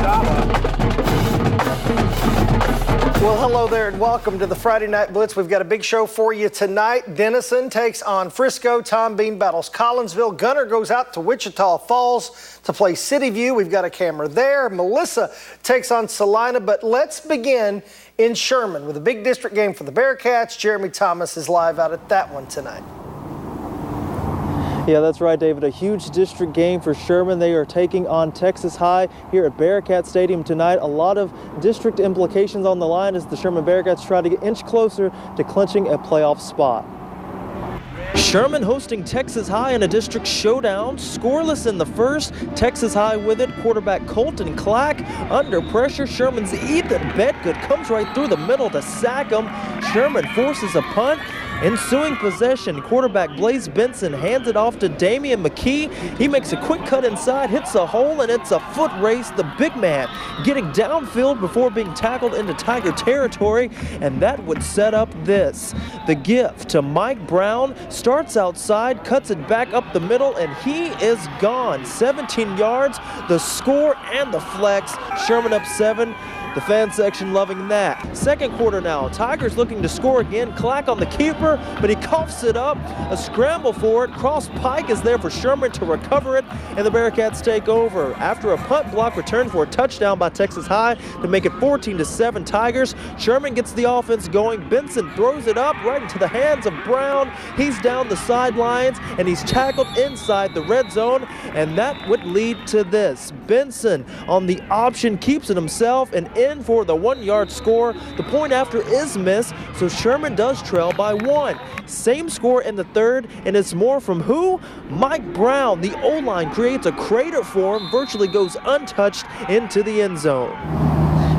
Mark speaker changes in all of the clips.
Speaker 1: Well, hello there and welcome to the Friday Night Blitz. We've got a big show for you tonight. Denison takes on Frisco. Tom Bean battles Collinsville. Gunner goes out to Wichita Falls to play City View. We've got a camera there. Melissa takes on Salina. But let's begin in Sherman with a big district game for the Bearcats. Jeremy Thomas is live out at that one tonight.
Speaker 2: Yeah, that's right, David. A huge district game for Sherman. They are taking on Texas High here at Bearcat Stadium tonight. A lot of district implications on the line as the Sherman Bearcats try to get inch closer to clinching a playoff spot. Sherman hosting Texas High in a district showdown. Scoreless in the first. Texas High with it. Quarterback Colton Clack under pressure. Sherman's Ethan Bedgood comes right through the middle to sack him. Sherman forces a punt. Ensuing possession, quarterback Blaze Benson hands it off to Damian McKee. He makes a quick cut inside, hits the hole, and it's a foot race. The big man getting downfield before being tackled into Tiger territory, and that would set up this. The gift to Mike Brown starts outside, cuts it back up the middle, and he is gone. 17 yards, the score and the flex. Sherman up 7. The fan section loving that. Second quarter now. Tigers looking to score again. Clack on the keeper, but he coughs it up. A scramble for it. Cross Pike is there for Sherman to recover it, and the Bearcats take over. After a punt block return for a touchdown by Texas High to make it 14-7 Tigers, Sherman gets the offense going. Benson throws it up right into the hands of Brown. He's down the sidelines, and he's tackled inside the red zone, and that would lead to this. Benson on the option keeps it himself, and in for the 1-yard score. The point after is missed, so Sherman does trail by 1. Same score in the third, and it's more from who? Mike Brown. The O-line creates a crater for him, virtually goes untouched into the end zone.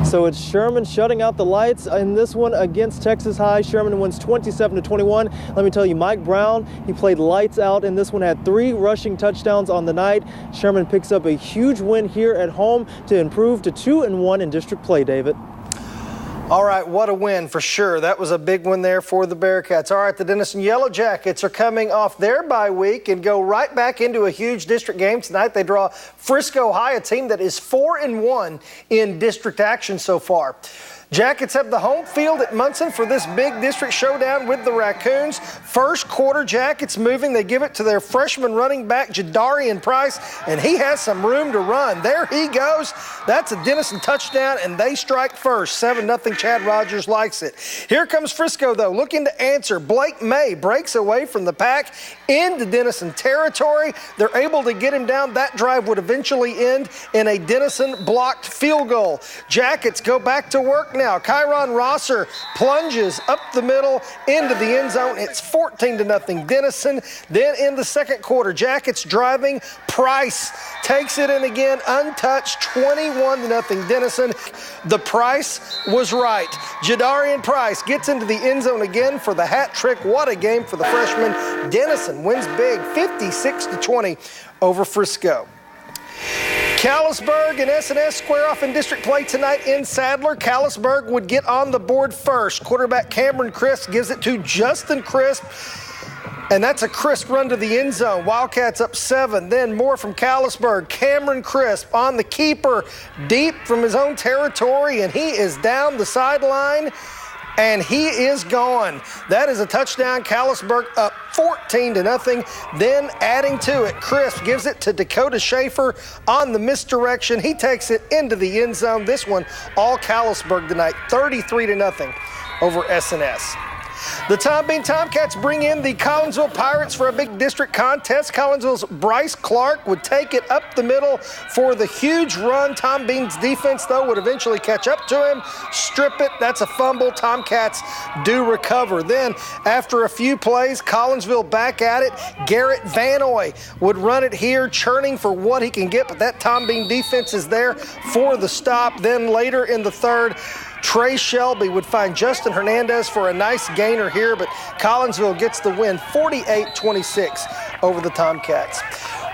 Speaker 2: So it's Sherman shutting out the lights in this one against Texas High. Sherman wins 27-21. Let me tell you, Mike Brown, he played lights out in this one, had 3 rushing touchdowns on the night. Sherman picks up a huge win here at home to improve to 2-1 in district play, David.
Speaker 1: All right, what a win for sure. That was a big one there for the Bearcats. All right, the Denison Yellow Jackets are coming off their bye week and go right back into a huge district game tonight. They draw Frisco High, a team that is 4-1 in district action so far. Jackets have the home field at Munson for this big district showdown with the Raccoons. First quarter, Jackets moving. They give it to their freshman running back, Jadarian Price, and he has some room to run. There he goes. That's a Denison touchdown, and they strike first. 7-0. Chad Rogers likes it. Here comes Frisco, though, looking to answer. Blake May breaks away from the pack into Denison territory. They're able to get him down. That drive would eventually end in a Denison blocked field goal. Jackets go back to work now. Kyron Rosser plunges up the middle into the end zone. It's 14-0 Denison. Then in the second quarter, Jackets driving. Price takes it in again, untouched, 21-0 Denison. The Price was right. Jadarian Price gets into the end zone again for the hat trick. What a game for the freshman. Denison wins big, 56-20 over Frisco. Callisburg and S&S square off in district play tonight in Sadler. Callisburg would get on the board first. Quarterback Cameron Crisp gives it to Justin Crisp, and that's a crisp run to the end zone. Wildcats up 7. Then more from Callisburg. Cameron Crisp on the keeper, deep from his own territory, and he is down the sideline. And he is gone. That is a touchdown. Callisburg up 14-0. Then adding to it, Crisp gives it to Dakota Schaefer on the misdirection. He takes it into the end zone. This one all Callisburg tonight, 33-0 over S&S. The Tom Bean Tomcats bring in the Collinsville Pirates for a big district contest. Collinsville's Bryce Clark would take it up the middle for the huge run. Tom Bean's defense, though, would eventually catch up to him, strip it. That's a fumble. Tomcats do recover. Then, after a few plays, Collinsville back at it. Garrett Vanoy would run it here, churning for what he can get, but that Tom Bean defense is there for the stop. Then later in the third, Trey Shelby would find Justin Hernandez for a nice gainer here, but Collinsville gets the win 48-26 over the Tomcats.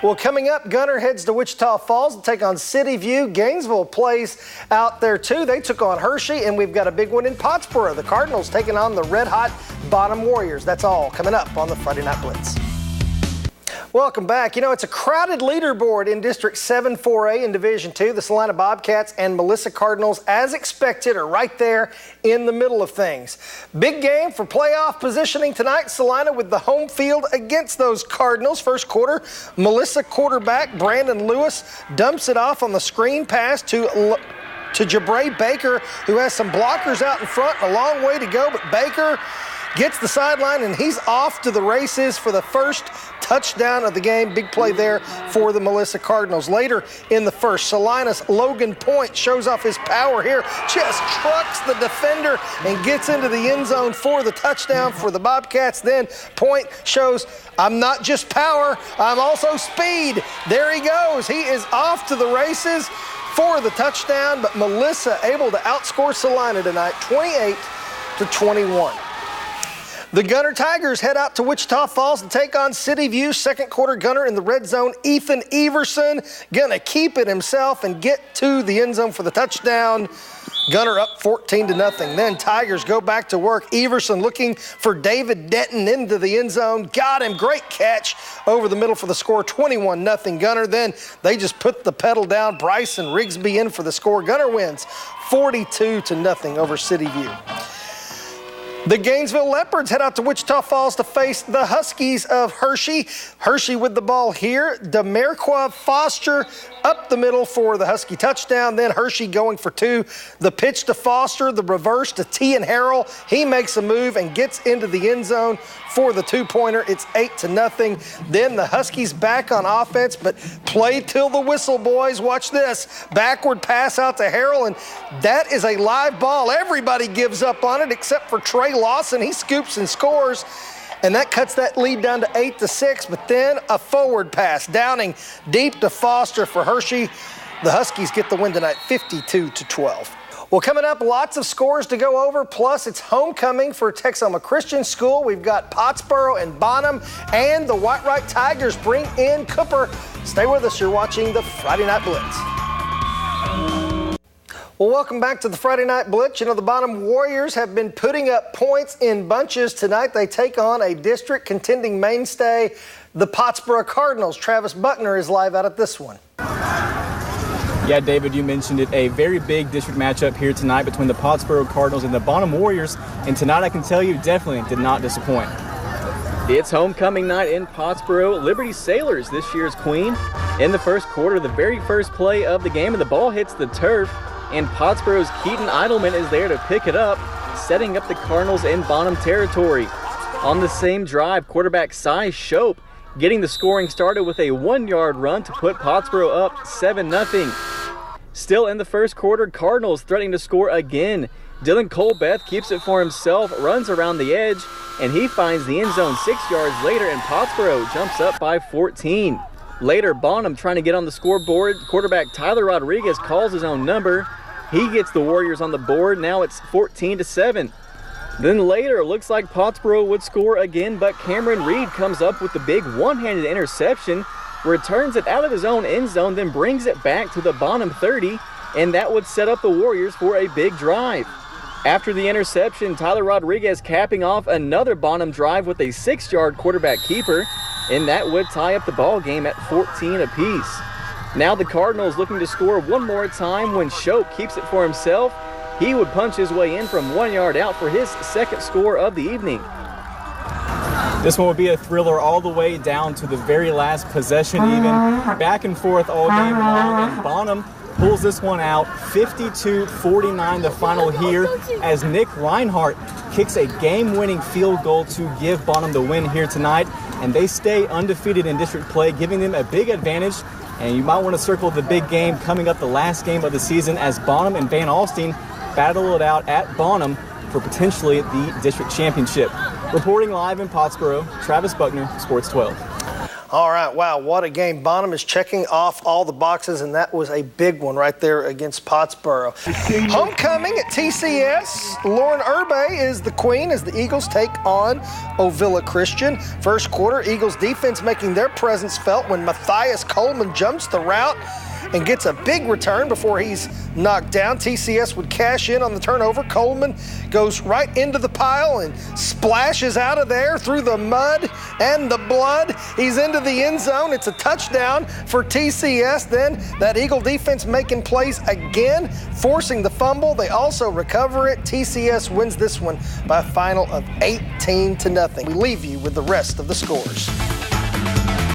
Speaker 1: Well, coming up, Gunner heads to Wichita Falls to take on City View. Gainesville plays out there too. They took on Hershey, and we've got a big one in Pottsboro. The Cardinals taking on the red-hot Bottom Warriors. That's all coming up on the Friday Night Blitz. Welcome back. You know, it's a crowded leaderboard in District 7 4A in Division 2. The Salina Bobcats and Melissa Cardinals, as expected, are right there in the middle of things. Big game for playoff positioning tonight. Salina with the home field against those Cardinals. First quarter, Melissa quarterback Brandon Lewis dumps it off on the screen pass to Jabray Baker, who has some blockers out in front, a long way to go, but Baker gets the sideline, and he's off to the races for the first touchdown of the game. Big play there for the Melissa Cardinals. Later in the first, Salina's Logan Point shows off his power here, just trucks the defender and gets into the end zone for the touchdown for the Bobcats. Then Point shows, I'm not just power, I'm also speed. There he goes. He is off to the races for the touchdown, but Melissa able to outscore Salina tonight, 28-21. The Gunner Tigers head out to Wichita Falls to take on City View. Second quarter, Gunner in the red zone. Ethan Everson gonna keep it himself and get to the end zone for the touchdown. Gunner up 14-0. Then Tigers go back to work. Everson looking for David Denton into the end zone. Got him. Great catch over the middle for the score. 21-0 Gunner. Then they just put the pedal down. Bryson Rigsby in for the score. Gunner wins 42-0 over City View. The Gainesville Leopards head out to Wichita Falls to face the Huskies of Hershey. Hershey with the ball here. Demerqua Foster up the middle for the Husky touchdown. Then Hershey going for two. The pitch to Foster, the reverse to Tian Harrell. He makes a move and gets into the end zone for the two-pointer. It's 8-0. Then the Huskies back on offense, but play till the whistle, boys. Watch this. Backward pass out to Harrell, and that is a live ball. Everybody gives up on it except for Trey Lawson. He scoops and scores, and that cuts that lead down to 8-6. But then a forward pass, Downing deep to Foster for Hershey. The Huskies get the win tonight, 52-12. Well, coming up, lots of scores to go over, plus it's homecoming for Texoma Christian School. We've got Pottsboro and Bonham, and the White-Right Tigers bring in Cooper. Stay with us. You're watching the Friday Night Blitz. Well, welcome back to the Friday Night Blitz. You know, the Bonham Warriors have been putting up points in bunches tonight. They take on a district contending mainstay, the Pottsboro Cardinals. Travis Buckner is live out at this one.
Speaker 3: Yeah, David, you mentioned it. A very big district matchup here tonight between the Pottsboro Cardinals and the Bonham Warriors. And tonight, I can tell you, definitely did not disappoint.
Speaker 4: It's homecoming night in Pottsboro. Liberty Sailors, this year's queen. In the first quarter, the very first play of the game, and the ball hits the turf. And Pottsboro's Keaton Idleman is there to pick it up, setting up the Cardinals in Bonham territory. On the same drive, quarterback Cy Shope getting the scoring started with a 1-yard run to put Pottsboro up 7-0. Still in the first quarter, Cardinals threatening to score again. Dylan Colbeth keeps it for himself, runs around the edge, and he finds the end zone 6 yards later, and Pottsboro jumps up by 14. Later, Bonham trying to get on the scoreboard. Quarterback Tyler Rodriguez calls his own number. He gets the Warriors on the board. Now it's 14-7. Then later, looks like Pottsboro would score again, but Cameron Reed comes up with the big one-handed interception, returns it out of his own end zone, then brings it back to the Bonham 30, and that would set up the Warriors for a big drive. After the interception, Tyler Rodriguez capping off another Bonham drive with a 6-yard quarterback keeper, and that would tie up the ball game at 14 apiece. Now the Cardinals looking to score one more time when Shope keeps it for himself. He would punch his way in from 1 yard out for his second score of the evening.
Speaker 3: This one would be a thriller all the way down to the very last possession even. Back and forth all game long, and Bonham pulls this one out. 52-49 the final here as Nick Reinhardt kicks a game-winning field goal to give Bonham the win here tonight. And they stay undefeated in district play, giving them a big advantage. And you might want to circle the big game coming up, the last game of the season, as Bonham and Van Alstyne battle it out at Bonham for potentially the district championship. Reporting live in Pottsboro, Travis Buckner, Sports 12.
Speaker 1: All right, wow, what a game. Bonham is checking off all the boxes, and that was a big one right there against Pottsboro. Homecoming at TCS, Lauren Urbe is the queen as the Eagles take on Ovilla Christian. First quarter, Eagles defense making their presence felt when Matthias Coleman jumps the route and gets a big return before he's knocked down. TCS would cash in on the turnover. Coleman goes right into the pile and splashes out of there through the mud and the blood. He's into the end zone. It's a touchdown for TCS. Then that Eagle defense making plays again, forcing the fumble. They also recover it. TCS wins this one by a final of 18-0. We leave you with the rest of the scores.